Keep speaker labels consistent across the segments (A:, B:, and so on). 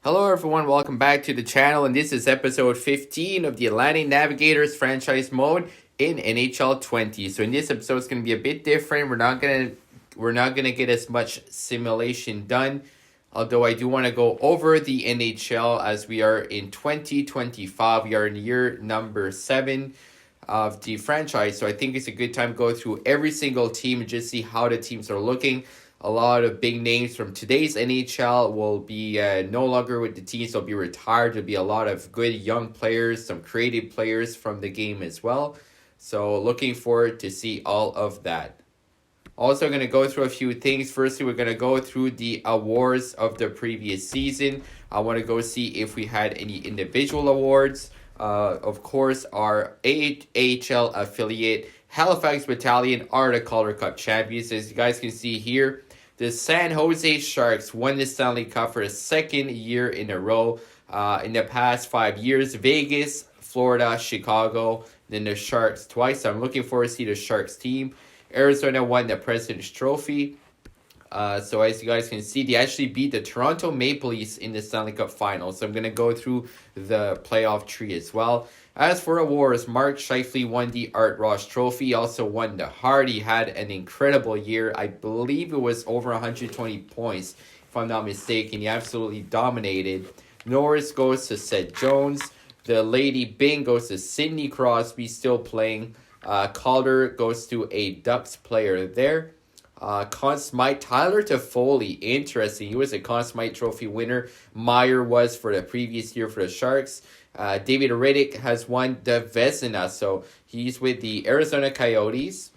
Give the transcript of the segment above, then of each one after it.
A: Hello everyone, welcome back to the channel, and this is episode 15 of the Atlanta Navigators franchise mode in NHL 20. So in this episode, it's going to be a bit different. We're not gonna get as much simulation done, although I do want to go over the NHL as we are in 2025. We are in year number 7 of the franchise, so I think it's a good time to go through every single team and just see how the teams are looking. A lot of big names from today's NHL will be no longer with the teams. They'll be retired. There'll be a lot of good young players, some creative players from the game as well. So looking forward to see all of that. Also going to go through a few things. Firstly, we're going to go through the awards of the previous season. I want to go see if we had any individual awards. Of course, our AHL affiliate Halifax Battalion are the Calder Cup champions. As you guys can see here, the San Jose Sharks won the Stanley Cup for the second year in a row. In the past 5 years, Vegas, Florida, Chicago, then the Sharks twice. So I'm looking forward to see the Sharks team. Arizona won the President's Trophy. So as you guys can see, they actually beat the Toronto Maple Leafs in the Stanley Cup Finals. So I'm going to go through the playoff tree as well. As for awards, Mark Scheifele won the Art Ross Trophy. He also won the Hart. He had an incredible year. I believe it was over 120 points, if I'm not mistaken. He absolutely dominated. Norris goes to Seth Jones. The Lady Byng goes to Sidney Crosby, still playing. Calder goes to a Ducks player there. Conn Smythe, Tyler Toffoli, interesting. He was a Conn Smythe Trophy winner. Meyer was for the previous year for the Sharks. David Riddick has won the Vezina, so he's with the Arizona Coyotes.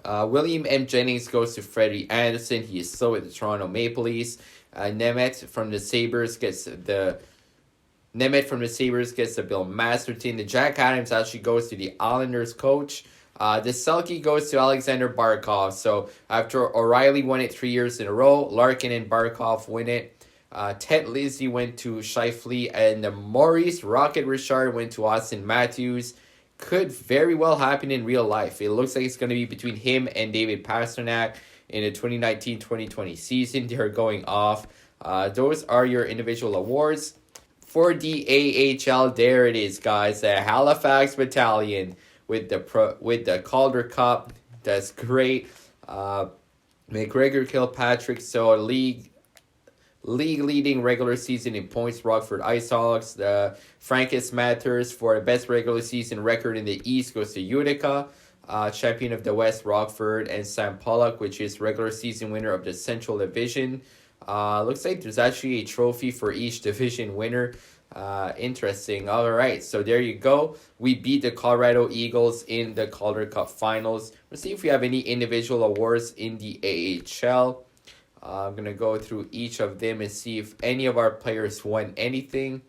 A: William M. Jennings goes to Freddie Anderson. He is still with the Toronto Maple Leafs. Nemeth from the Sabres gets the Bill Masterton. The Jack Adams actually goes to the Islanders coach. The Selke goes to Alexander Barkov. So after O'Reilly won it 3 years in a row, Larkin and Barkov win it. Ted Lizzie went to Scheifele, and Maurice Rocket Richard went to Austin Matthews. Could very well happen in real life. It looks like it's going to be between him and David Pastrnak in the 2019-2020 season. They're going off. Those are your individual awards. For the AHL, there it is, guys. The Halifax Battalion with the Calder Cup. That's great. McGregor Kilpatrick, so league leading regular season in points, Rockford IceHogs. The Francis Mathers for the best regular season record in the East goes to Utica. Champion of the West, Rockford. And Sam Pollock, which is regular season winner of the Central Division. Looks like there's actually a trophy for each division winner. Interesting. All right, so there you go. We beat the Colorado Eagles in the Calder Cup Finals. Let's see if we have any individual awards in the AHL. I'm going to go through each of them and see if any of our players won anything.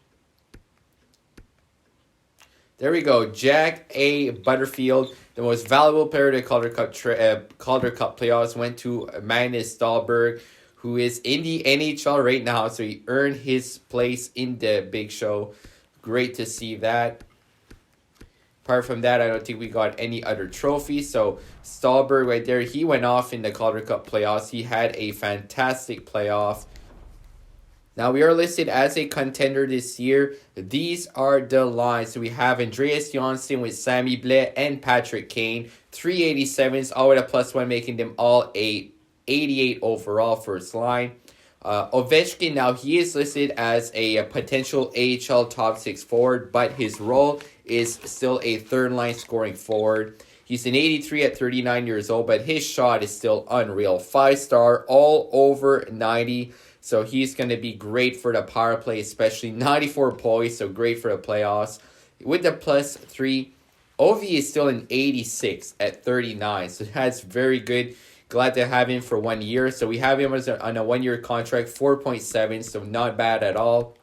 A: There we go. Jack A. Butterfield, the most valuable player of the Calder Cup playoffs, went to Magnus Dahlberg, who is in the NHL right now, so he earned his place in the big show. Great to see that. Apart from that, I don't think we got any other trophies. So Stahlberg right there, he went off in the Calder Cup playoffs. He had a fantastic playoff. Now we are listed as a contender this year. These are the lines. So we have Andreas Johnsson with Sammy Blais and Patrick Kane. 387s, all with a +1, making them all a 88 overall first line. Ovechkin, now he is listed as a potential AHL top 6 forward, but his role is still a third line scoring forward. He's an 83 at 39 years old, but his shot is still unreal. 5-star, all over 90. So he's going to be great for the power play, especially 94 points, so great for the playoffs. With the +3, Ovi is still an 86 at 39, so that's very good. Glad to have him for 1 year. So we have him on a 1-year contract, 4.7, so not bad at all.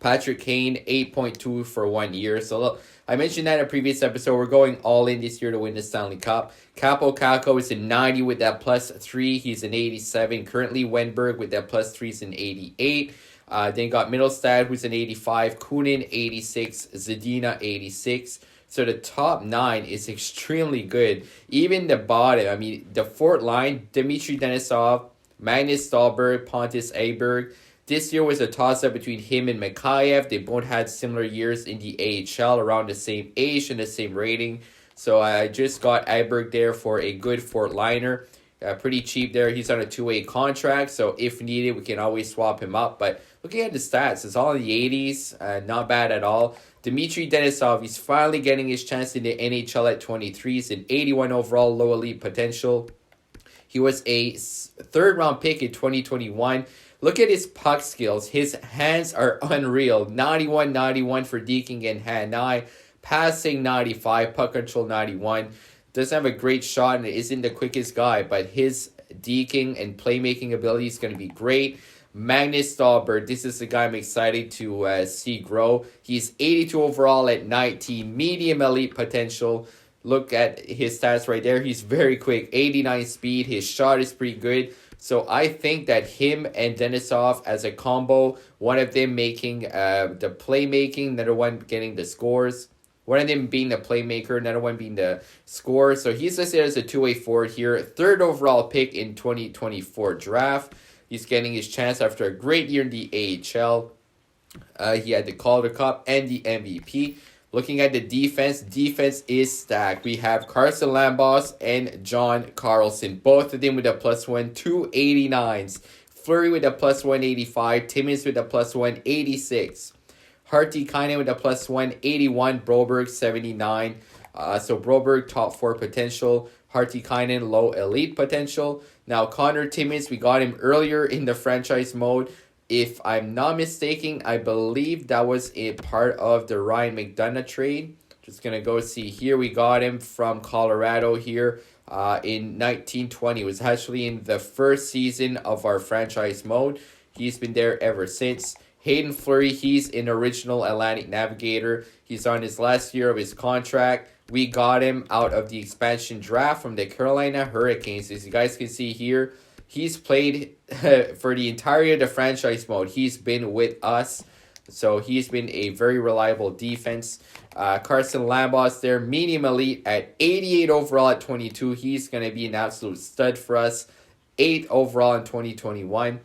A: Patrick Kane, 8.2 for 1 year. So look, I mentioned that in a previous episode. We're going all in this year to win the Stanley Cup. Capo Caco is a 90 with that +3. He's an 87. Currently, Wenberg with that +3 is an 88. Then got Middlestad, who's an 85. Kunin, 86. Zadina, 86. So the top 9 is extremely good. Even the bottom, I mean, the fourth line, Dmitry Denisov, Magnus Stahlberg, Pontus Aberg. This year was a toss-up between him and Mikheyev. They both had similar years in the AHL, around the same age and the same rating. So I just got Eiberg there for a good fourth liner. Pretty cheap there. He's on a two-way contract, so if needed, we can always swap him up. But looking at the stats, it's all in the 80s. Not bad at all. Dmitry Denisov, he's finally getting his chance in the NHL at 23. He's an 81 overall, low elite potential. He was a third-round pick in 2021. Look at his puck skills. His hands are unreal. 91 for deking and hand-eye. Passing 95, puck control 91. Doesn't have a great shot and isn't the quickest guy, but his deking and playmaking ability is going to be great. Magnus Dahlberg, this is the guy I'm excited to see grow. He's 82 overall at 19, medium elite potential. Look at his stats right there. He's very quick, 89 speed. His shot is pretty good. So I think that him and Denisov as a combo, one of them making the playmaking, another one getting the scores. One of them being the playmaker, another one being the scorer. So he's listed as a two-way forward here. Third overall pick in 2024 draft. He's getting his chance after a great year in the AHL. He had the Calder Cup and the MVP. Looking at the defense is stacked. We have Carson Lambos and John Carlson. Both of them with a +1, 289s. Fleury with a +185. Timmins with a +186. Hartikainen with a +181. Broberg 79. So Broberg top 4 potential. Hartikainen low elite potential. Now Connor Timmins, we got him earlier in the franchise mode. If I'm not mistaken, I believe that was a part of the Ryan McDonough trade. Just gonna go see here. We got him from Colorado here in 1920. It was actually in the first season of our franchise mode. He's been there ever since. Hayden Fleury, he's an original Atlantic Navigator. He's on his last year of his contract. We got him out of the expansion draft from the Carolina Hurricanes. As you guys can see here, he's played for the entirety of the franchise mode. He's been with us. So he's been a very reliable defense. Carson Lambos there, medium elite at 88 overall at 22. He's going to be an absolute stud for us. 8th overall in 2021.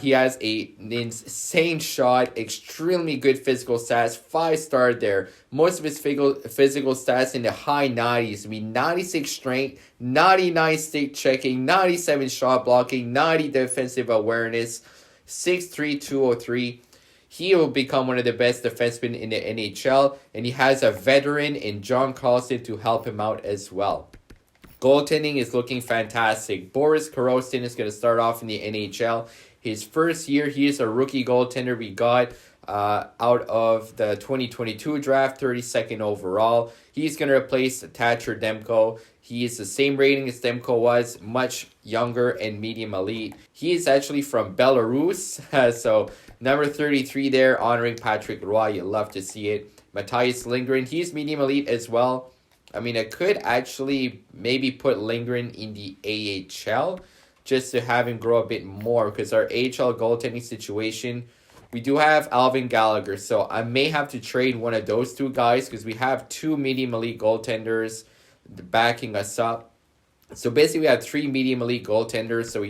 A: He has an insane shot, extremely good physical stats, 5-star there. Most of his physical stats in the high 90s. I mean, 96 strength, 99 stick checking, 97 shot blocking, 90 defensive awareness, 6'3", 203. He will become one of the best defensemen in the NHL, and he has a veteran in John Carlson to help him out as well. Goaltending is looking fantastic. Boris Korostin is going to start off in the NHL. His first year, he is a rookie goaltender we got out of the 2022 draft, 32nd overall. He's going to replace Thatcher Demko. He is the same rating as Demko was, much younger and medium elite. He is actually from Belarus, so number 33 there, honoring Patrick Roy. You love to see it. Matthias Lindgren, he's medium elite as well. I mean, I could actually maybe put Lindgren in the AHL just to have him grow a bit more, because our AHL goaltending situation, we do have Alvin Gallagher, so I may have to trade one of those two guys because we have 2 medium elite goaltenders backing us up. So basically we have 3 medium elite goaltenders, so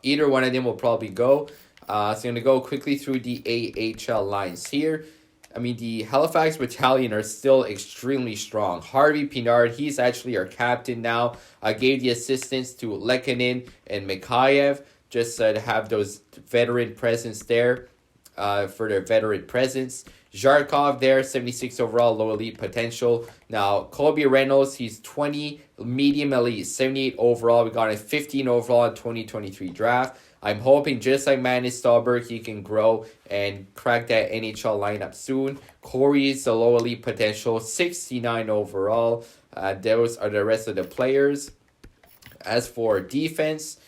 A: either one of them will probably go. So I'm going to go quickly through the AHL lines here. I mean, the Halifax Battalion are still extremely strong. Harvey Pinard, he's actually our captain now. I gave the assistance to Lekanen and Mikheyev just to have those veteran presence there for their veteran presence. Zharkov there, 76 overall, low elite potential. Now, Colby Reynolds, he's 20, medium elite, 78 overall. We got a 15 overall in 2023 draft. I'm hoping, just like Magnus Dahlberg, he can grow and crack that NHL lineup soon. Corey's the low elite potential, 69 overall. Those are the rest of the players. As for defense,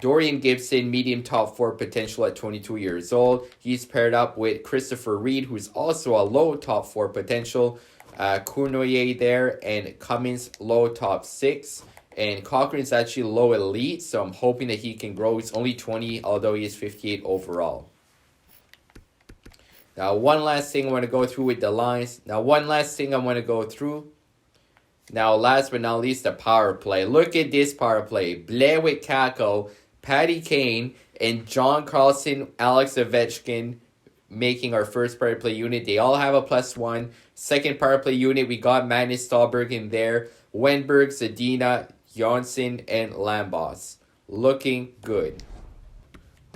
A: Dorian Gibson, medium top 4 potential at 22 years old. He's paired up with Christopher Reed, who's also a low top 4 potential. Cournoyer there, and Cummins, low top 6. And Cochran's actually low elite, so I'm hoping that he can grow. He's only 20, although he is 58 overall. Now, one last thing I want to go through with the lines. Now, last but not least, the power play. Look at this power play. Blair with Kako, Patty Kane, and John Carlson, Alex Ovechkin making our first power play unit. They all have a +1. Second power play unit, we got Magnus Stallberg in there. Wenberg, Zadina, Janssen, and Lambos. Looking good.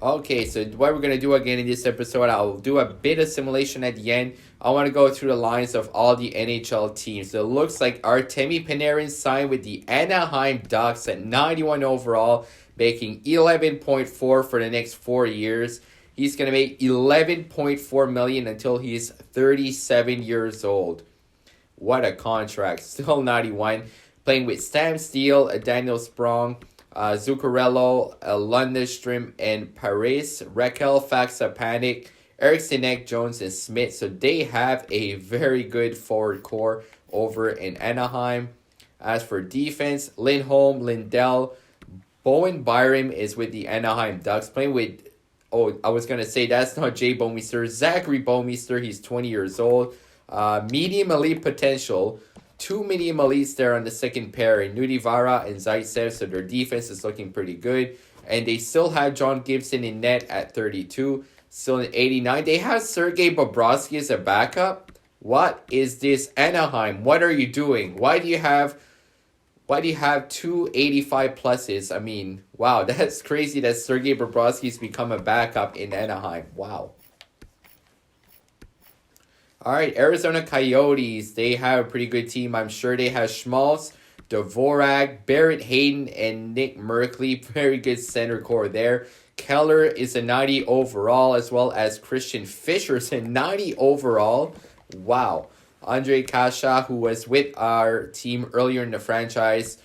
A: Okay, so what we're going to do again in this episode, I'll do a bit of simulation at the end. I want to go through the lines of all the NHL teams. So it looks like Artemi Panarin signed with the Anaheim Ducks at 91 overall, making 11.4 for the next 4 years. He's going to make $11.4 million until he's 37 years old. What a contract. Still 91. Playing with Sam Steele, Daniel Sprong, Zuccarello, Lundestrom, and Paris, Raquel Faxa-Panic, Eriksson, Jones, and Smith. So they have a very good forward core over in Anaheim. As for defense, Lindholm, Lindell, Bowen Byram is with the Anaheim Ducks, playing with, I was going to say that's not Jay Bouwmeester, Zachary Bouwmeester. He's 20 years old. Medium elite potential. 2 medium elites there on the second pair, Nudivara and Zaitsev, so their defense is looking pretty good. And they still have John Gibson in net at 32, still in 89. They have Sergei Bobrovsky as a backup. What is this, Anaheim? What are you doing? Why do you have 2 85 pluses? I mean, wow, that's crazy that Sergei Bobrovsky's become a backup in Anaheim. Wow. All right, Arizona Coyotes, they have a pretty good team. I'm sure they have Schmaltz, Dvorak, Barrett Hayden, and Nick Merkley. Very good center core there. Keller is a 90 overall, as well as Christian Fischer is a 90 overall. Wow. Andre Kasha, who was with our team earlier in the franchise.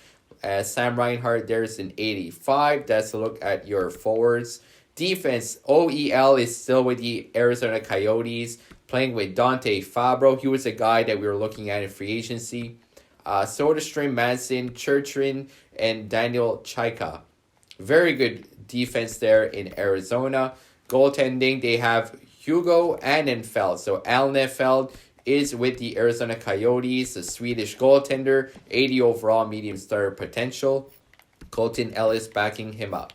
A: Sam Reinhart, there's an 85. That's a look at your forwards. Defense, OEL is still with the Arizona Coyotes, playing with Dante Fabro. He was a guy that we were looking at in free agency. Soderstrom, Manson, Churchrin, and Daniel Chaika. Very good defense there in Arizona. Goaltending, they have Hugo Annenfeld. So Alnefeld is with the Arizona Coyotes, a Swedish goaltender, 80 overall, medium star potential. Colton Ellis backing him up.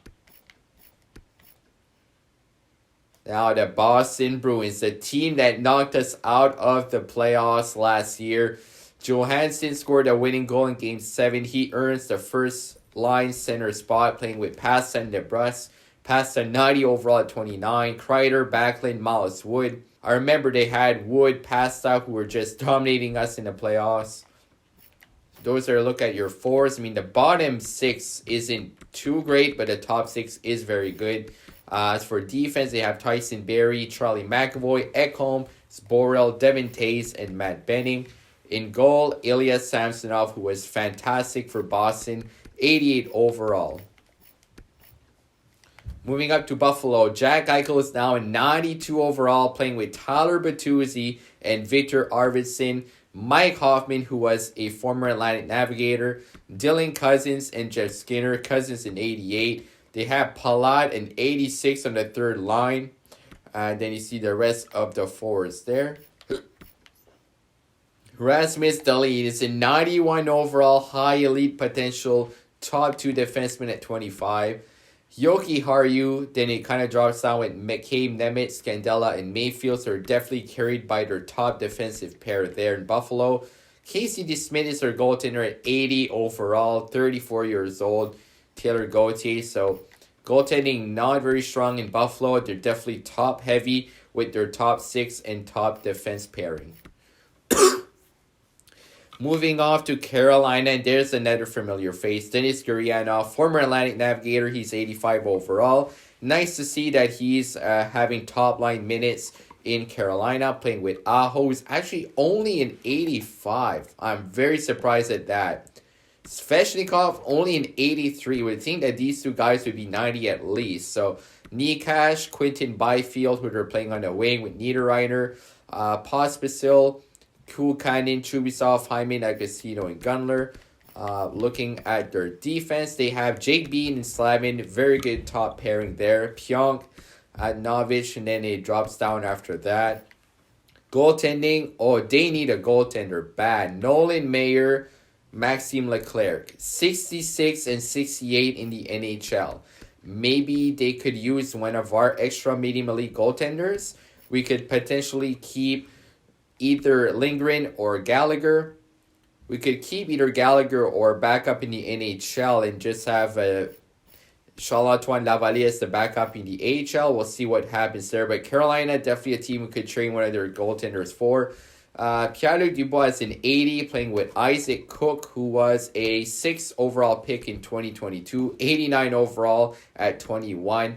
A: Now the Boston Bruins, the team that knocked us out of the playoffs last year. Johansson scored a winning goal in Game 7. He earns the first line center spot, playing with Pasta and DeBrus. Pasta 90 overall at 29. Kreider, Backlund, Miles Wood. I remember they had Wood, Pasta, who were just dominating us in the playoffs. Those are a look at your fours. I mean, the bottom 6 isn't too great, but the top 6 is very good. As for defense, they have Tyson Berry, Charlie McAvoy, Ekholm, Sporel, Devin Tays, and Matt Benning. In goal, Ilya Samsonov, who was fantastic for Boston, 88 overall. Moving up to Buffalo, Jack Eichel is now a 92 overall, playing with Tyler Bertuzzi and Victor Arvidsson, Mike Hoffman, who was a former Atlantic Navigator, Dylan Cousins, and Jeff Skinner. Cousins in 88. They have Palat and 86 on the third line. And then you see the rest of the forwards there. Rasmus Dahlin is a 91 overall, high elite potential, top 2 defenseman at 25. Yoki Haru, then it kind of drops down with McCabe, Nemitz, Scandella, and Mayfield. So they're definitely carried by their top defensive pair there in Buffalo. Casey DeSmith is their goaltender at 80 overall, 34 years old. Taylor Gauthier. So goaltending not very strong in Buffalo. They're definitely top heavy with their top 6 and top defense pairing. Moving off to Carolina, and there's another familiar face, Denis Gurianov, former Atlantic Navigator. He's 85 overall. Nice to see that he's having top line minutes in Carolina, playing with Aho, who's actually only an 85. I'm very surprised at that. Sveshnikov only an 83. You would think that these two guys would be 90 at least. So Nikash, Quinton Byfield, who they're playing on the wing with Niederreiter, Pospisil, Kulkanin, Chubisov, Hyman, Agostino, and Gunler. Looking at their defense, they have Jake Bean and Slavin. Very good top pairing there. Pionk at Novich, and then it drops down after that. Goaltending, they need a goaltender bad. Nolan Mayer, Maxime Leclerc, 66 and 68 in the NHL. maybe they could use one of our extra medium elite goaltenders. We could potentially keep either Lindgren or Gallagher. We could keep either Gallagher or back up in the NHL and just have Charles-Antoine Lavallée as the backup in the AHL. We'll see what happens there. But Carolina, definitely a team who could train one of their goaltenders for. Pierre-Luc Dubois is an 80, playing with Isaac Cook, who was a 6th overall pick in 2022, 89 overall at 21.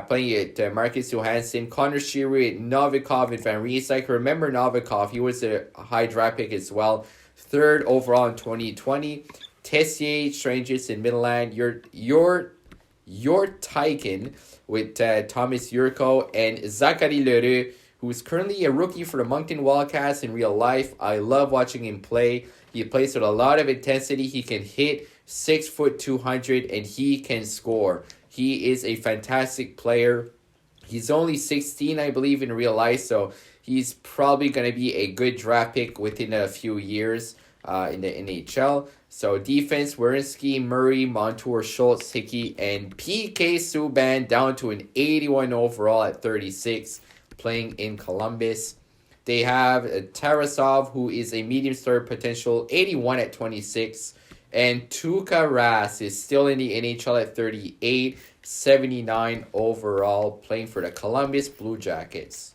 A: Playing at Marcus Johansson, Connor Sheary, Novikov, and Van Riemsdyk. Remember Novikov, he was a high draft pick as well. 3rd overall in 2020. Tessier, Strangers in Midland. Your Tyken with Thomas Yurko and Zachary Leroux, who is currently a rookie for the Moncton Wildcats in real life. I love watching him play. He plays with a lot of intensity. He can hit 6 foot 200 and he can score. He is a fantastic player. He's only 16, I believe, in real life, so he's probably going to be a good draft pick within a few years in the NHL. So defense, Werenski, Murray, Montour, Schultz, Hickey, and PK Subban down to an 81 overall at 36, playing in Columbus. They have Tarasov, who is a medium star potential, 81 at 26. And Tuukka Rask is still in the NHL at 38, 79 overall, playing for the Columbus Blue Jackets.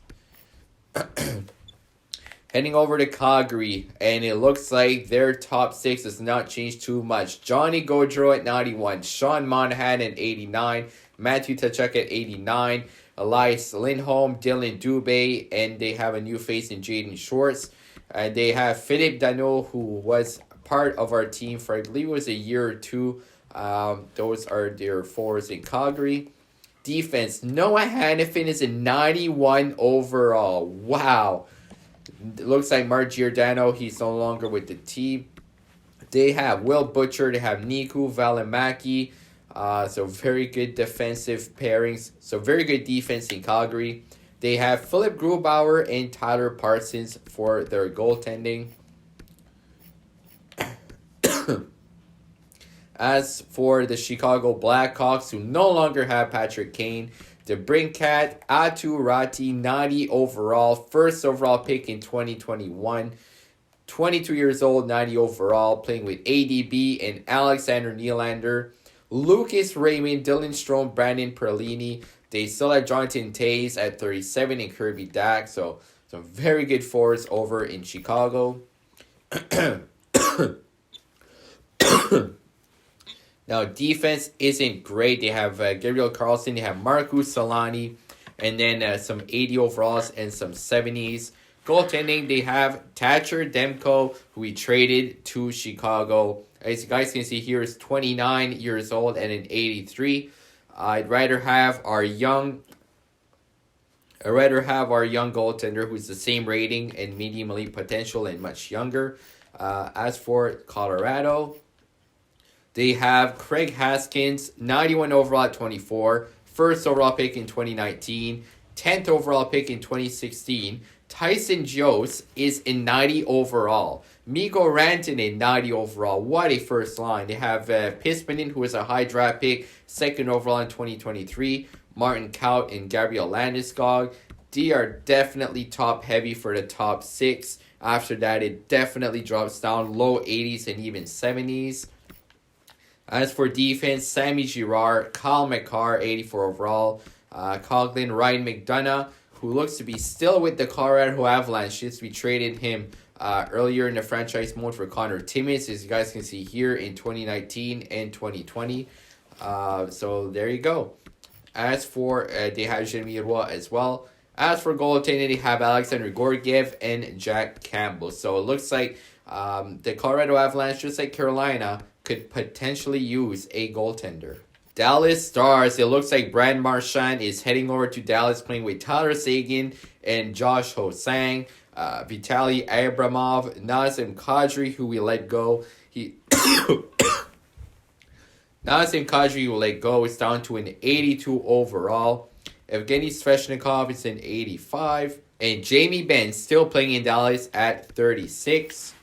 A: Heading over to Calgary, and it looks like their top 6 has not changed too much. Johnny Gaudreau at 91, Sean Monahan at 89, Matthew Tkachuk at 89, Elias Lindholm, Dylan Dubé, and they have a new face in Jaden Schwartz. They have Philippe Danault, who was part of our team for, I believe it was a year or two. Those are their forwards in Calgary. Defense, Noah Hannafin is a 91 overall. Wow. It looks like Mark Giordano, he's no longer with the team. They have Will Butcher, they have Niku Valimaki. So very good defensive pairings. So very good defense in Calgary. They have Philip Grubauer and Tyler Parsons for their goaltending. As for the Chicago Blackhawks, who no longer have Patrick Kane, the Brinkat Atu Rati, 90 overall, 1st overall pick in 2021. 22 years old, 90 overall, playing with ADB and Alexander Nylander. Lucas Raymond, Dylan Strome, Brandon Perlini. They still have Jonathan Toews at 37 and Kirby Dack. So some very good forwards over in Chicago. Now, defense isn't great. They have Gabriel Carlson. They have Marcus Solani. And then some 80 overalls and some 70s. Goaltending, they have Thatcher Demko, who we traded to Chicago. As you guys can see here, is 29 years old and an 83. I'd rather have our young goaltender who's the same rating and medium elite potential and much younger. As for Colorado, they have Craig Haskins, 91 overall at 24, 1st overall pick in 2019, 10th overall pick in 2016. Tyson Jost is in 90 overall. Mikko Rantanen, 90 overall. What a first line. They have Pispanen, who is a high draft pick, 2nd overall in 2023. Martin Kaut and Gabriel Landeskog. They are definitely top heavy for the top 6. After that, it definitely drops down low 80s and even 70s. As for defense, Sammy Girard, Kyle McCarr, 84 overall. Coughlin, Ryan McDonough, who looks to be still with the Colorado Avalanche since we traded him earlier in the franchise mode for Connor Timmins, as you guys can see here in 2019 and 2020. So there you go. As for, they have Jeremy Roy as well. As for goaltending, they have Alexander Gorgiev and Jack Campbell. So it looks like the Colorado Avalanche, just like Carolina, could potentially use a goaltender. Dallas Stars, it looks like Brad Marchand is heading over to Dallas, playing with Tyler Seguin and Josh Ho-Sang. Vitaly Abramov, Nazem Kadri, who we let go. Nazem Kadri will let go. It's down to an 82 overall. Evgeny Svechnikov is an 85. And Jamie Benn still playing in Dallas at 36.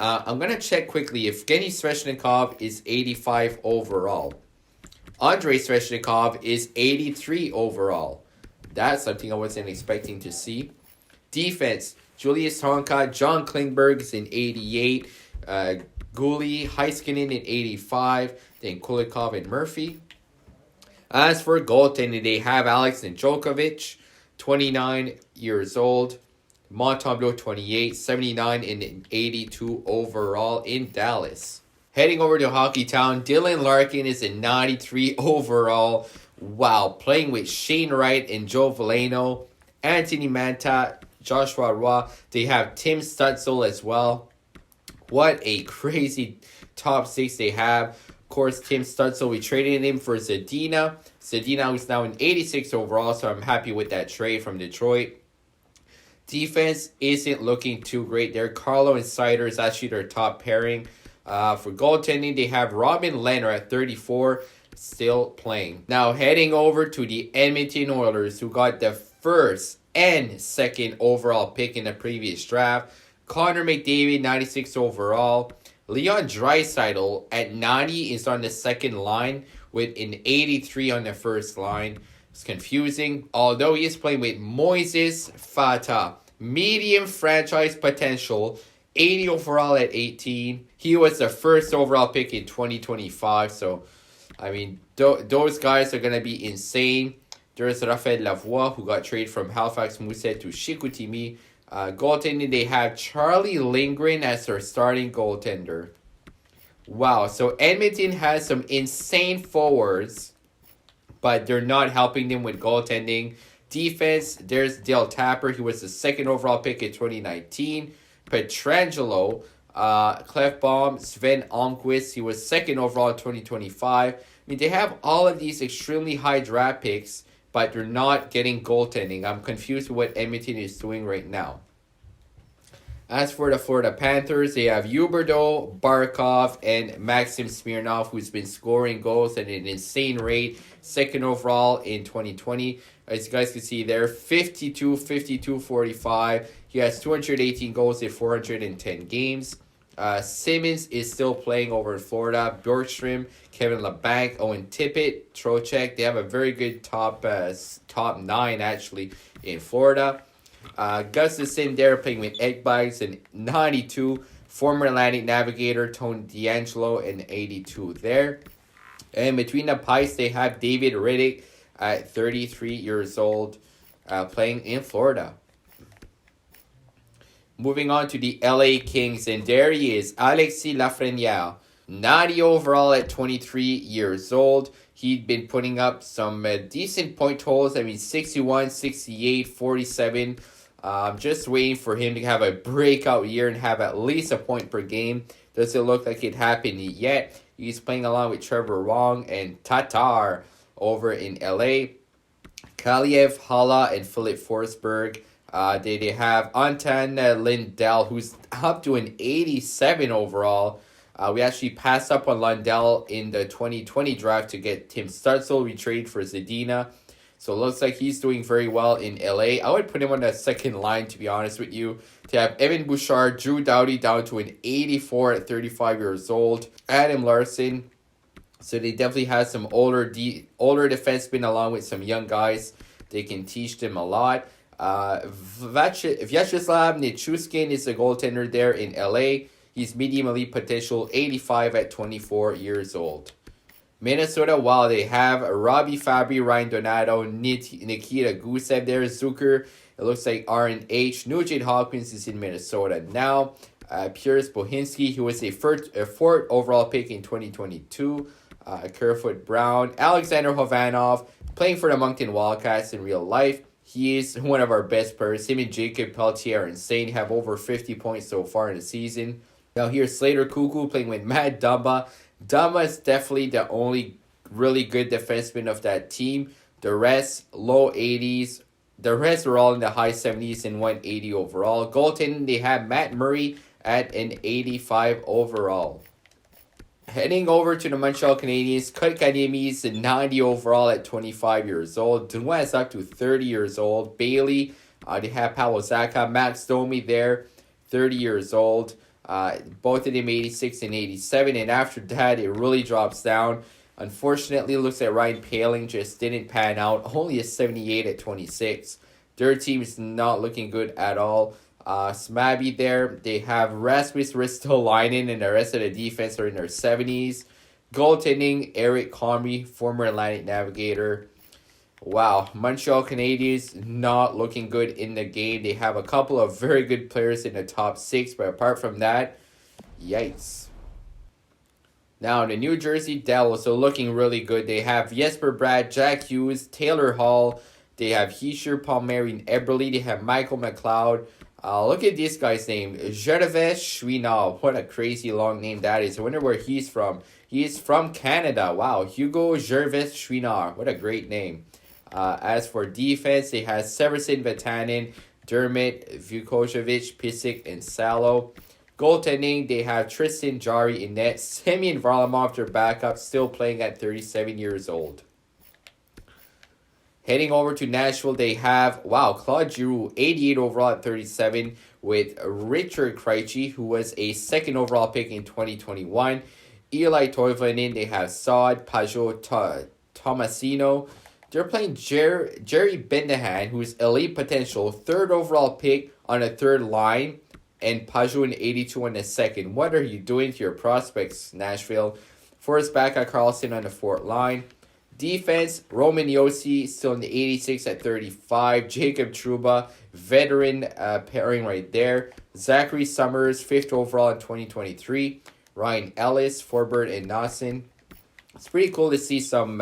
A: I'm going to check quickly if Evgeny Svechnikov is 85 overall. Andrei Svechnikov is 83 overall. That's something I wasn't expecting to see. Defense, Julius Honka, John Klingberg is in 88. Guli, Heiskanen in 85. Then Kulikov and Murphy. As for goaltending, they have Alex Nedeljkovic, 29 years old. Montembeault, 28, 79, and 82 overall in Dallas. Heading over to Hockey Town, Dylan Larkin is a 93 overall. Wow, playing with Shane Wright and Joe Veleno, Anthony Manta, Joshua Roy. They have Tim Stutzel as well. What a crazy top six they have. Of course, Tim Stutzel, we traded him for Zadina. Zadina is now an 86 overall, so I'm happy with that trade from Detroit. Defense isn't looking too great there. Carlo and Sider is actually their top pairing. For goaltending, they have Robin Lehner at 34, still playing. Now, heading over to the Edmonton Oilers, who got the first and second overall pick in the previous draft. Connor McDavid, 96 overall. Leon Draisaitl at 90 is on the second line with an 83 on the first line. It's confusing, although he is playing with Moises Fata. Medium franchise potential, 80 overall at 18. He was the first overall pick in 2025, so, I mean, those guys are going to be insane. There's Raphael Lavoie, who got traded from Halifax Moosehead to Chicoutimi. Goaltending, they have Charlie Lindgren as their starting goaltender. Wow, so Edmonton has some insane forwards, but they're not helping them with goaltending. Defense, there's Dale Tapper. He was the second overall pick in 2019. Pietrangelo, Clefbaum, Sven Almquist. He was second overall in 2025. I mean, they have all of these extremely high draft picks, but they're not getting goaltending. I'm confused with what Edmonton is doing right now. As for the Florida Panthers, they have Huberdeau, Barkov, and Maxim Smirnov, who's been scoring goals at an insane rate. Second overall in 2020. As you guys can see there, 52, 52, 45. He has 218 goals in 410 games. Simmons is still playing over in Florida. Bjorkstrom, Kevin Labanc, Owen Tippett, Trocheck. They have a very good top 9 actually in Florida. Gustafson there playing with Eggbags and 92. Former Atlantic Navigator Tony D'Angelo and 82 there. And between the pipes, they have David Riddick at 33 years old playing in Florida. Moving on to the LA Kings, and there he is, Alexis Lafreniere, 90 overall at 23 years old. He'd been putting up some decent point totals. I mean, 61, 68, 47. Just waiting for him to have a breakout year and have at least a point per game. Doesn't look like it happened yet. He's playing along with Trevor Wong and Tatar over in LA. Kaliev, Hala, and Philip Forsberg. They have Anton Lindell, who's up to an 87 overall. We actually passed up on Lindell in the 2020 draft to get Tim Stutzel. We traded for Zadina. So it looks like he's doing very well in LA. I would put him on the second line, to be honest with you. To have Evan Bouchard, Drew Doughty down to an 84 at 35 years old. Adam Larson. So they definitely have some older defensemen along with some young guys. They can teach them a lot. Vyacheslav Nichushkin is a goaltender there in LA. He's medium elite potential, 85 at 24 years old. Minnesota, while they have Robbie Fabry, Ryan Donato, Nikita Gusev there, Zucker, it looks like RNH. Nugent Hopkins is in Minnesota now. Piers Bohinski, who was a fourth overall pick in 2022. Kerfoot Brown, Alexander Hovanov, playing for the Moncton Wildcats in real life. He is one of our best players. Him and Jacob Pelletier are insane. Have over 50 points so far in the season. Now here's Slater Cuckoo playing with Matt Dumba. Dumba is definitely the only really good defenseman of that team. The rest, low 80s. The rest are all in the high 70s and 180 overall. Goaltending, they have Matt Murray at an 85 overall. Heading over to the Montreal Canadiens, Kotkaniemi is 90 overall at 25 years old. Dunois is up to 30 years old. Bailey, they have Paolo Zacha. Max Domi there, 30 years old. Both of them 86 and 87. And after that, it really drops down. Unfortunately, it looks like Ryan Paling just didn't pan out. Only a 78 at 26. Their team is not looking good at all. Smabby there. They have Rasmus Ristolainen, and the rest of the defense are in their 70s. Goaltending, Eric Comrie, former Atlantic Navigator. Wow, Montreal Canadiens not looking good in the game. They have a couple of very good players in the top 6, but apart from that, yikes. Now, the New Jersey Devils are looking really good. They have Jesper Bratt, Jack Hughes, Taylor Hall. They have Heischer, Palmieri, and Eberle. They have Michael McLeod. Look at this guy's name, Gervais Chouinard. What a crazy long name that is. I wonder where he's from. He is from Canada. Wow, Hugo Gervais Chouinard. What a great name. As for defense, they have Severson, Vatanen, Dermott, Vukovic, Pysyk, and Salo. Goaltending, they have Tristan Jarry in net. Semyon Varlamov, their backup, still playing at 37 years old. Heading over to Nashville, they have, Claude Giroux, 88 overall at 37, with Richard Krejci, who was a second overall pick in 2021. Eli Toivonen, they have Saad, Pajot, Tomasino. They're playing Jerry Bendahan, who's elite potential, third overall pick on a third line, and Pajot in 82 on the second. What are you doing to your prospects, Nashville? Forrest Baca Carlson on the fourth line. Defense, Roman Josi still in the 86 at 35. Jacob Trouba, veteran pairing right there. Zachary Summers, 5th overall in 2023. Ryan Ellis, Forbert, and Nasson. It's pretty cool to see some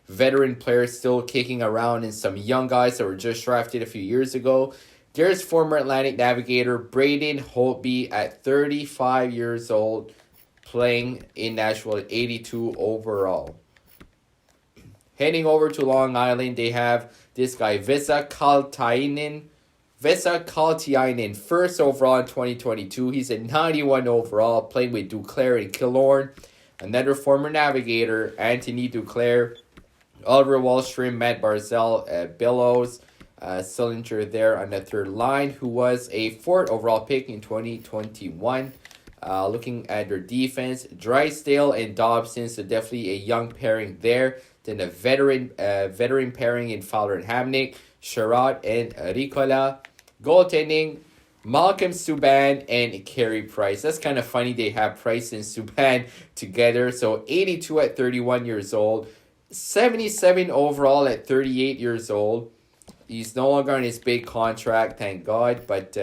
A: veteran players still kicking around and some young guys that were just drafted a few years ago. There's former Atlantic Navigator Braden Holtby at 35 years old, playing in Nashville at 82 overall. Heading over to Long Island, they have this guy, Vesa Kaltainen, 1st overall in 2022. He's a 91 overall, playing with Duclair and Killorn. Another former Navigator, Anthony Duclair, Oliver Wallstrom, Matt Barzell, Billows, Sillinger there on the third line, who was a 4th overall pick in 2021. Looking at their defense, Drysdale and Dobson, so definitely a young pairing there. Then a veteran pairing in Fowler and Hamnick, Sherrod and Ricola. Goaltending, Malcolm Subban and Carey Price. That's kind of funny they have Price and Subban together. So 82 at 31 years old, 77 overall at 38 years old. He's no longer on his big contract, thank God. But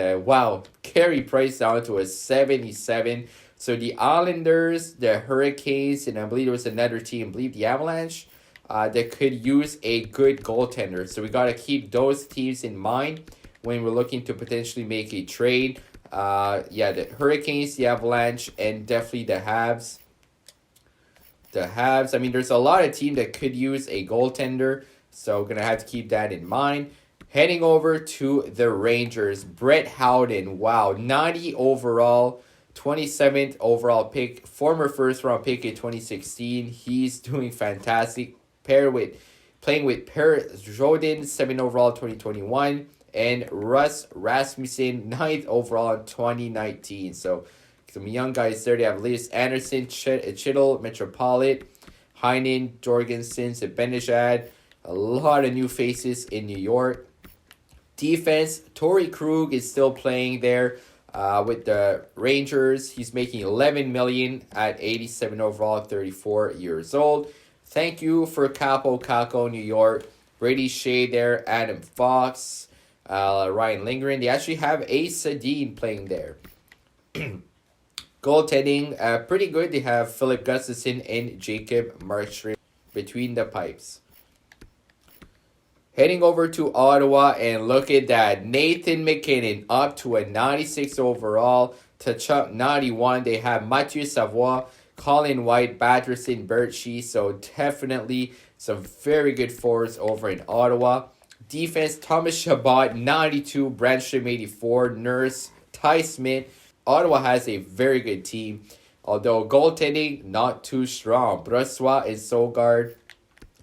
A: Carey Price down to a 77. So the Islanders, the Hurricanes, and I believe there was another team, I believe the Avalanche, that could use a good goaltender. So we got to keep those teams in mind when we're looking to potentially make a trade. The Hurricanes, the Avalanche, and definitely the Habs. The Habs, I mean, there's a lot of teams that could use a goaltender, so going to have to keep that in mind. Heading over to the Rangers, Brett Howden, 90 overall, 27th overall pick, former first-round pick in 2016. He's doing fantastic. Playing with Per Jordan, 7th overall 2021, and Russ Rasmussen, 9th overall in 2019. So some young guys there. They have Elias Anderson, Chittle, Metropolit, Heinen, Jorgensen, Zibanejad. A lot of new faces in New York. Defense, Torrey Krug is still playing there with the Rangers. He's making $11 million at 87 overall, 34 years old. Thank you for Capo Caco, New York. Brady Shea there, Adam Fox, Ryan Lindgren. They actually have Ace Sedin playing there. Goaltending, pretty good. They have Philip Gustafson and Jacob Markstrom between the pipes. Heading over to Ottawa, and look at that. Nathan McKinnon up to a 96 overall. Tkachuk 91. They have Mathieu Savoie, Colin White, Batterson, Birchie. So definitely some very good forwards over in Ottawa. Defense, Thomas Chabot 92, Brandstrom 84, Nurse, Ty Smith. Ottawa has a very good team, although goaltending not too strong. Brossoit and Sogard.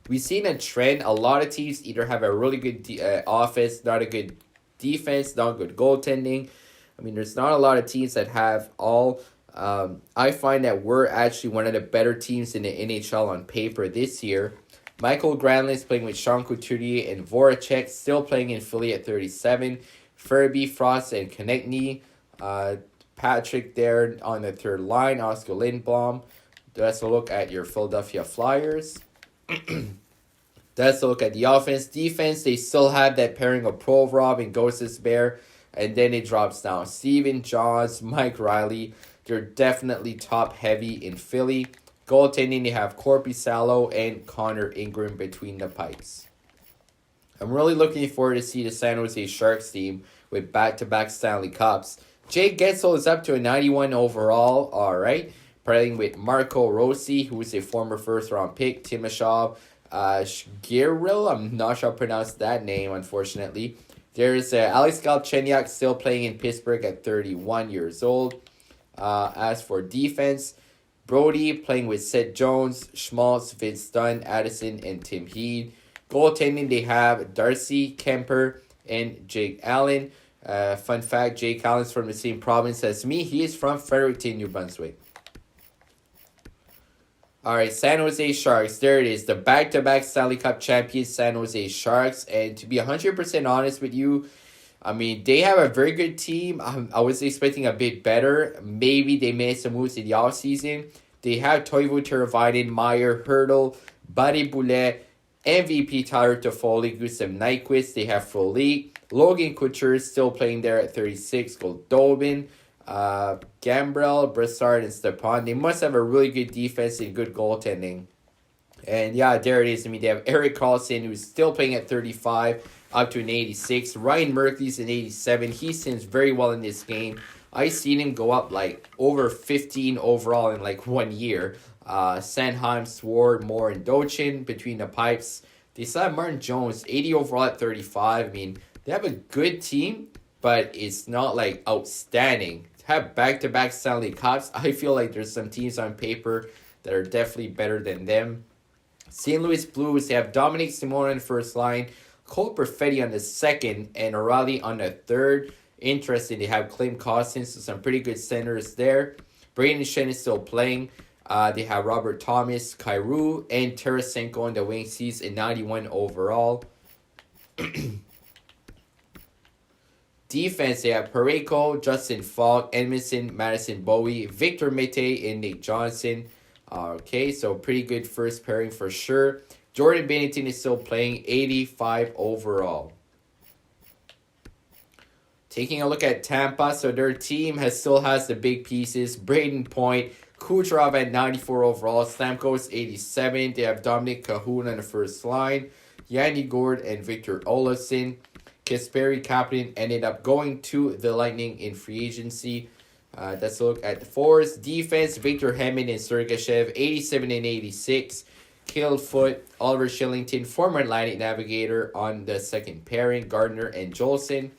A: We've seen a trend. A lot of teams either have a really good offense, not a good defense, not good goaltending. I mean, there's not a lot of teams that have all I find that we're actually one of the better teams in the NHL on paper this year. Michael Granlund's playing with Sean Couturier and Voracek, still playing in Philly at 37. Furby, Frost, and Konechny. Patrick there on the third line. Oscar Lindblom. That's a look at your Philadelphia Flyers. That's a look at the offense. Defense, they still have that pairing of Provorov and Gosses Bear. And then it drops down. Steven Johns, Mike Riley. They're definitely top heavy in Philly. Goaltending, they have Corby Salo and Connor Ingram between the pipes. I'm really looking forward to see the San Jose Sharks team with back-to-back Stanley Cups. Jake Gensel is up to a 91 overall. All right. Playing with Marco Rossi, who is a former first-round pick. Timashov Shgiril. I'm not sure how to pronounce that name, unfortunately. There's Alex Galchenyuk still playing in Pittsburgh at 31 years old. As for defense, Brody playing with Seth Jones, Schmaltz, Vince Dunn, Addison, and Tim Heed. Goaltending, they have Darcy, Kemper, and Jake Allen. Fun fact, Jake Allen's from the same province as me. He is from Fredericton, New Brunswick. All right, San Jose Sharks. There it is. The back-to-back Stanley Cup champions, San Jose Sharks. And to be 100% honest with you, I mean, they have a very good team. I was expecting a bit better. Maybe they made some moves in the offseason. They have Toivo Teravainen, Meyer, Hurdle, Buddy Boulet, MVP Tyler Toffoli, Gustav Nyquist. They have Frolic. Logan Couture still playing there at 36. Goldobin, Gambrell, Brassard, and Stepan. They must have a really good defense and good goaltending. And yeah, there it is. I mean, they have Eric Carlson, who's still playing at 35, up to an 86. Ryan Merkley's an 87. He seems very well in this game. I seen him go up like over 15 overall in like 1 year. Sanheim, Sword, Moore, and Dochin between the pipes. They still have Martin Jones, 80 overall at 35. I mean, they have a good team, but it's not like outstanding. To have back-to-back Stanley Cups, I feel like there's some teams on paper that are definitely better than them. St. Louis Blues, they have Dominic Simone on the first line, Cole Perfetti on the second, and O'Reilly on the third. Interesting, they have Clem Costins, so some pretty good centers there. Braden Shen is still playing. They have Robert Thomas, Kyrou, and Tarasenko on the wing. He's a 91 overall. Defense, they have Pareko, Justin Falk, Edmondson, Madison Bowie, Victor Mete, and Nick Johnson. Okay, so pretty good first pairing for sure. Jordan Binnington is still playing, 85 overall. Taking a look at Tampa, so their team still has the big pieces. Braden Point, Kucherov at 94 overall, Stamkos 87. They have Dominic Cahoon on the first line, Yanni Gourde and Victor Olofsson. Kasperi Kapanen ended up going to the Lightning in free agency. Let's look at the forwards. Defense, Victor Hedman and Sergachev, 87 and 86. Caleb Foote, Oliver Shillington, former Atlantic Navigator on the second pairing, Gardner and Jolson.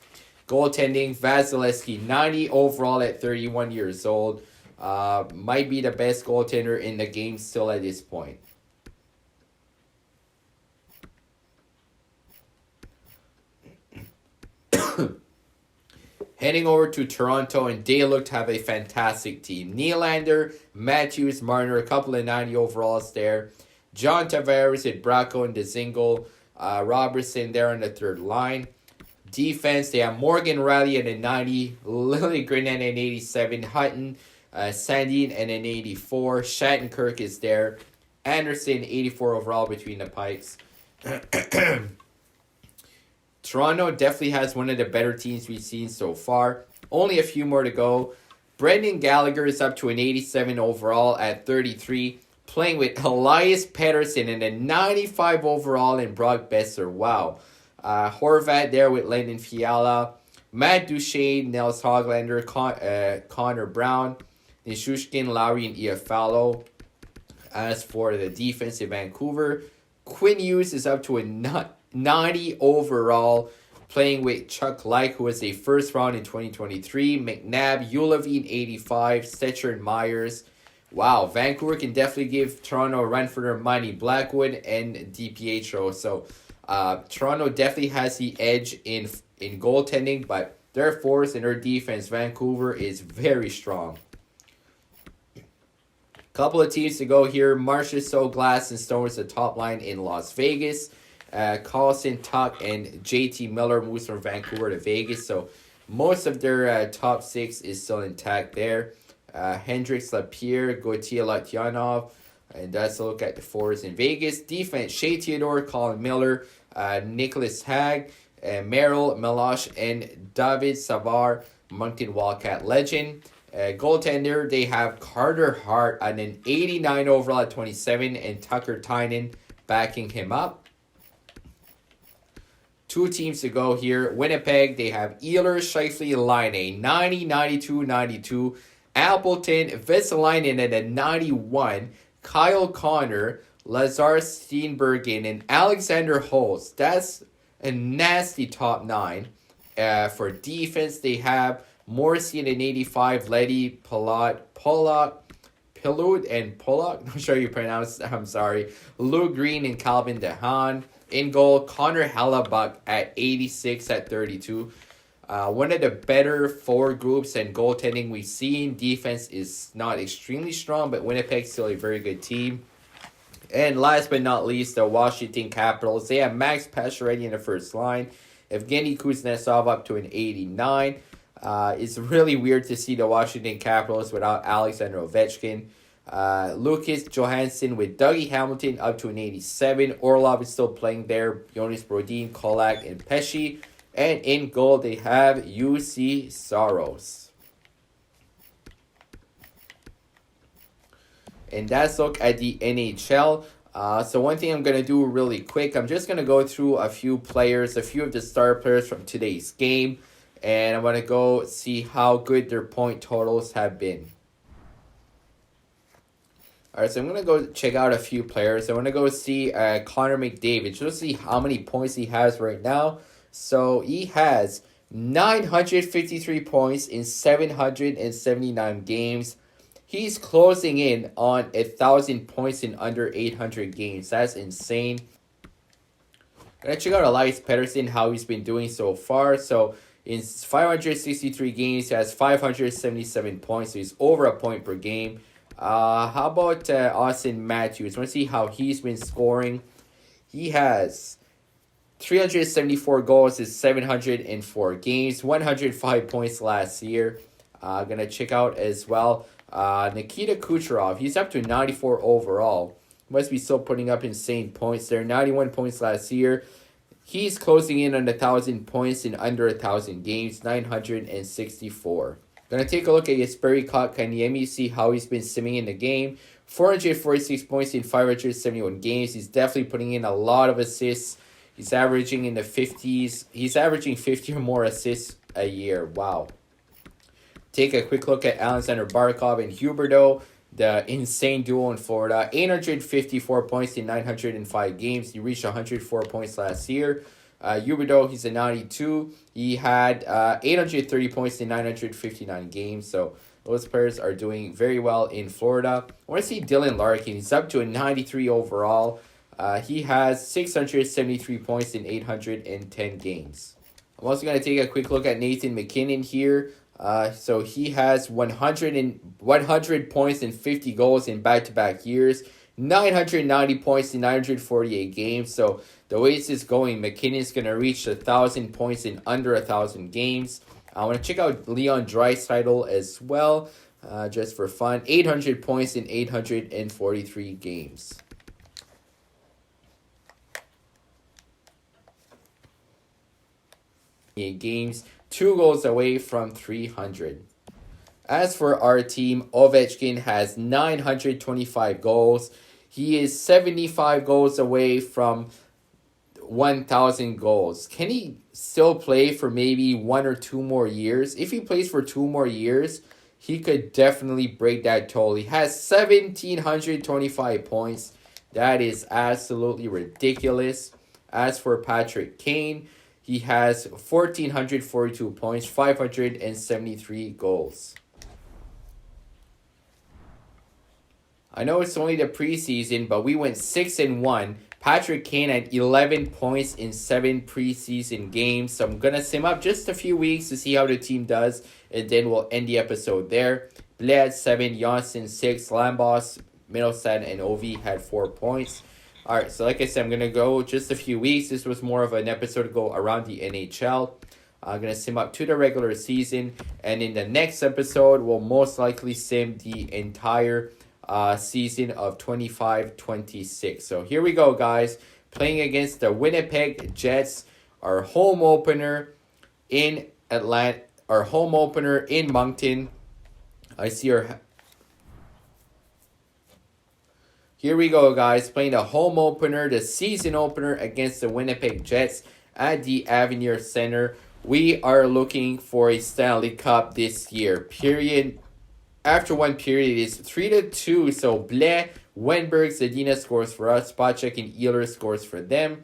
A: Goaltending, Vasilevsky, 90 overall at 31 years old. Might be the best goaltender in the game still at this point. Heading over to Toronto, and they look to have a fantastic team. Nylander, Matthews, Marner, a couple of 90 overalls there. John Tavares at Bracco and Dzingel. Robertson there on the third line. Defense, they have Morgan Riley at a 90. Liljegren at an 87. Hutton, Sandin at an 84. Shattenkirk is there. Anderson, 84 overall between the pipes. Toronto definitely has one of the better teams we've seen so far. Only a few more to go. Brendan Gallagher is up to an 87 overall at 33. Playing with Elias Pettersson and a 95 overall and Brock Besser. Wow. Horvat there with Landon Fiala. Matt Duchesne, Nels Hoglander, Connor Brown, Nishushkin, Lowry, and Iafallo. As for the defense in Vancouver, Quinn Hughes is up to a 90 overall, playing with Chuck Light, who was a first round in 2023. McNabb, Ulavine, 85. Stetcher and Myers. Wow, Vancouver can definitely give Toronto a run for their money. Blackwood and DiPietro. So Toronto definitely has the edge in goaltending, but their force and their defense, Vancouver, is very strong. Couple of teams to go here. Marchessault, Glass, and Stone is the top line in Las Vegas. Carlson, Tuck, and JT Miller moves from Vancouver to Vegas. So most of their top six is still intact there. Hendricks, Lapierre, Gauthier, Latyanov. And that's a look at the forwards in Vegas. Defense, Shea Theodore, Colin Miller, Nicholas Hag, Merrill, Meloche, and David Savard, Moncton Wildcat legend. Goaltender, they have Carter Hart on an 89 overall at 27, and Tucker Tynan backing him up. Two teams to go here. Winnipeg, they have Ehlers, Scheifele, Laine, 90, 92, 92. Appleton, Vesalainen at a 91. Kyle Connor, Lazar Steenbergen, and Alexander Holtz. That's a nasty top nine. For defense, they have Morrissey at an 85, Letty, Pilut, and Pollock. Not sure you pronounce it. I'm sorry. Lou Green and Calvin DeHaan. In goal, Connor Hellebuck at 86 at 32. One of the better forward groups and goaltending we've seen. Defense is not extremely strong, but Winnipeg's still a very good team. And last but not least, the Washington Capitals. They have Max Pacioretty in the first line. Evgeny Kuznetsov up to an 89. It's really weird to see the Washington Capitals without Alexander Ovechkin. Lucas Johansson with Dougie Hamilton up to an 87. Orlov is still playing there. Jonas Brodin, Kolak, and Pesci. And in goal, they have UC Saros. And that's a look at the NHL. So one thing I'm going to do really quick, I'm just going to go through a few players, a few of the star players from today's game. And I'm going to go see how good their point totals have been. Alright, so I'm going to go check out a few players. I want to go see Connor McDavid. Just see how many points he has right now. So he has 953 points in 779 games. He's closing in on 1,000 points in under 800 games. That's insane. I'm going to check out Elias Pettersson, how he's been doing so far. So in 563 games, he has 577 points. So he's over a point per game. How about Austin Matthews? I want to see how he's been scoring. He has 374 goals in 704 games, 105 points last year. Gonna check out as well Nikita Kucherov. He's up to 94 overall. Must be still putting up insane points there. 91 points last year. He's closing in on 1,000 points in under 1,000 games, 964. Gonna take a look at Jesperi Kotkaniemi, see how he's been simming in the game. 446 points in 571 games. He's definitely putting in a lot of assists. He's averaging in the 50s. He's averaging 50 or more assists a year. Wow. Take a quick look at Alexander Barkov and Huberdeau, the insane duo in Florida. 854 points in 905 games. He reached 104 points last year. Huberdeau, he's a 92. He had 830 points in 959 games. So those players are doing very well in Florida. I want to see Dylan Larkin. He's up to a 93 overall. He has 673 points in 810 games. I'm also going to take a quick look at Nathan McKinnon here. So he has 100 points and 50 goals in back-to-back years. 990 points in 948 games. So the way this is going, McKinnon's going to reach 1,000 points in under 1,000 games. I want to check out Leon Draisaitl as well, just for fun. 800 points in 843 games. Games, 2 goals away from 300. As for our team, Ovechkin has 925 goals. He is 75 goals away from 1,000 goals. Can he still play for maybe 1 or 2 more years? If he plays for 2 more years, he could definitely break that total. He has 1,725 points. That is absolutely ridiculous. As for Patrick Kane, he has 1,442 points, 573 goals. I know it's only the preseason, but we went 6-1. Patrick Kane had 11 points in 7 preseason games. So I'm going to sim up just a few weeks to see how the team does, and then we'll end the episode there. Bled 7, Janssen 6, Lambos Middlestat and Ovi had 4 points. All right, so like I said, I'm going to go just a few weeks. This was more of an episode to go around the NHL. I'm going to sim up to the regular season. And in the next episode, we'll most likely sim the entire season of 25-26. So here we go, guys. Playing against the Winnipeg Jets, our home opener in Atlanta, our home opener in Moncton. I see our... Here we go, guys. Playing the home opener, the season opener against the Winnipeg Jets at the Avenir Center. We are looking for a Stanley Cup this year. Period. After one period, it is 3-2. So Blais, Wenberg, Zadina scores for us. Spacek and Ehlers scores for them.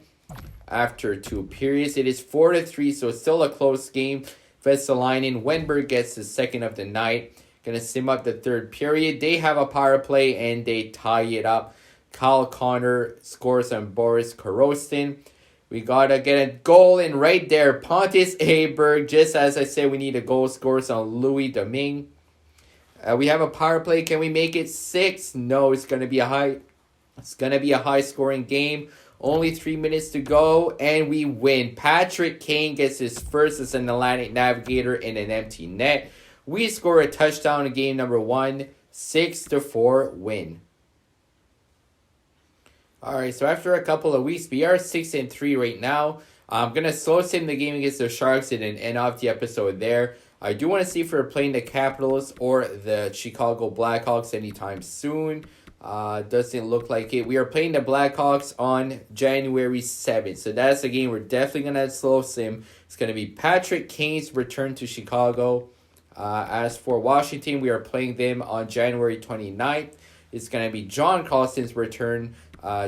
A: After 2 periods, it is 4-3. So still a close game. Vesalainen, Wenberg gets the second of the night. Gonna sim up the third period. They have a power play and they tie it up. Kyle Connor scores on Boris Korostin. We gotta get a goal in right there. Pontus Aberg, just as I said, we need a goal. Scores on Louis Domingue. We have a power play. Can we make it 6? No, it's gonna be a high. It's gonna be a high scoring game. Only 3 minutes to go, and we win. Patrick Kane gets his first as an Atlantic Navigator in an empty net. We score a touchdown in game number 1, 6-4 win. All right, so after a couple of weeks, we are 6-3 right now. I'm gonna slow sim the game against the Sharks and then end off the episode there. I do want to see if we're playing the Capitals or the Chicago Blackhawks anytime soon. Doesn't look like it. We are playing the Blackhawks on January 7th. So that's a game we're definitely going to slow sim. It's going to be Patrick Kane's return to Chicago. As for Washington, we are playing them on January 29th. It's going to be John Carlson's return.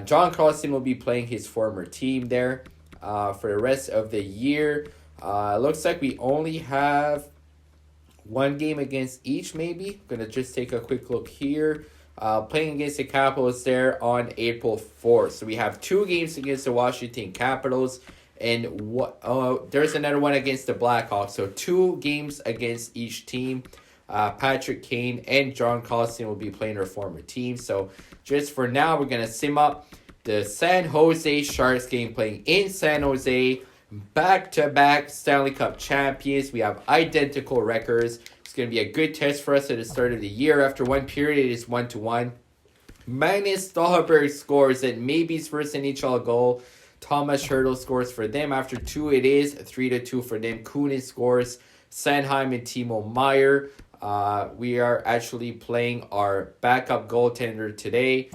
A: John Carlson will be playing his former team there for the rest of the year. Looks like we only have one game against each, maybe. I'm going to just take a quick look here. Playing against the Capitals there on April 4th. So we have 2 games against the Washington Capitals. And there's another one against the Blackhawks. So 2 games against each team. Patrick Kane and John Carlson will be playing their former team. So just for now, we're going to sim up the San Jose Sharks game, playing in San Jose. Back-to-back Stanley Cup champions. We have identical records. It's going to be a good test for us at the start of the year. After one period, it is 1-1. Magnus Dahlberg scores at maybe his first NHL goal. Thomas Hertl scores for them. After 2, it is 3-2 for them. Kunin scores. Sanheim and Timo Meier. We are actually playing our backup goaltender today.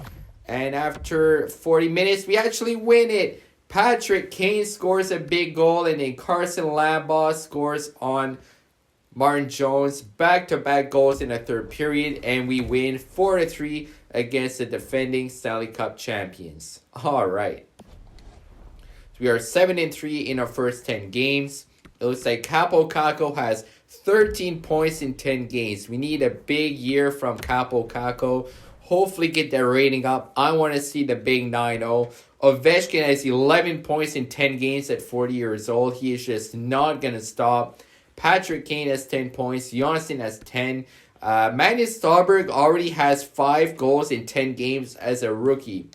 A: And after 40 minutes, we actually win it. Patrick Kane scores a big goal, and then Carson Lambaugh scores on Martin Jones. Back-to-back goals in the third period, and we win 4-3 against the defending Stanley Cup champions. All right. So we are 7-3 in our first 10 games. It looks like Capo Caco has 13 points in 10 games. We need a big year from Capo Caco. Hopefully get that rating up. I want to see the big 9-0. Ovechkin has 11 points in 10 games at 40 years old. He is just not going to stop. Patrick Kane has 10 points. Johnson has 10. Magnus Dahlberg already has 5 goals in 10 games as a rookie.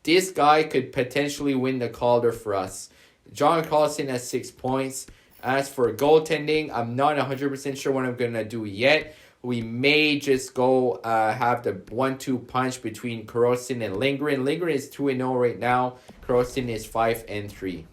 A: This guy could potentially win the Calder for us. John Carlson has 6 points. As for goaltending, I'm not 100% sure what I'm going to do yet. We may just go have the 1-2 punch between Korostin and Lindgren. Lindgren is 2-0 right now. Korostin is 5-3.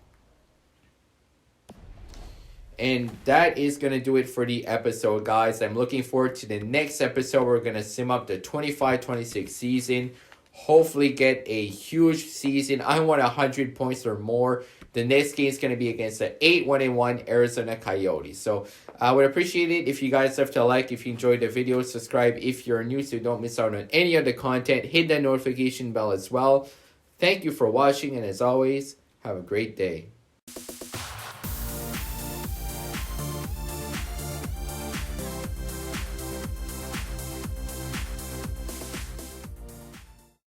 A: And that is going to do it for the episode, guys. I'm looking forward to the next episode. We're going to sim up the 25-26 season. Hopefully get a huge season. I want 100 points or more. The next game is going to be against the 8-1-1 Arizona Coyotes. So I would appreciate it if you guys have to like if you enjoyed the video. Subscribe if you're new so you don't miss out on any of the content. Hit that notification bell as well. Thank you for watching, and as always, have a great day.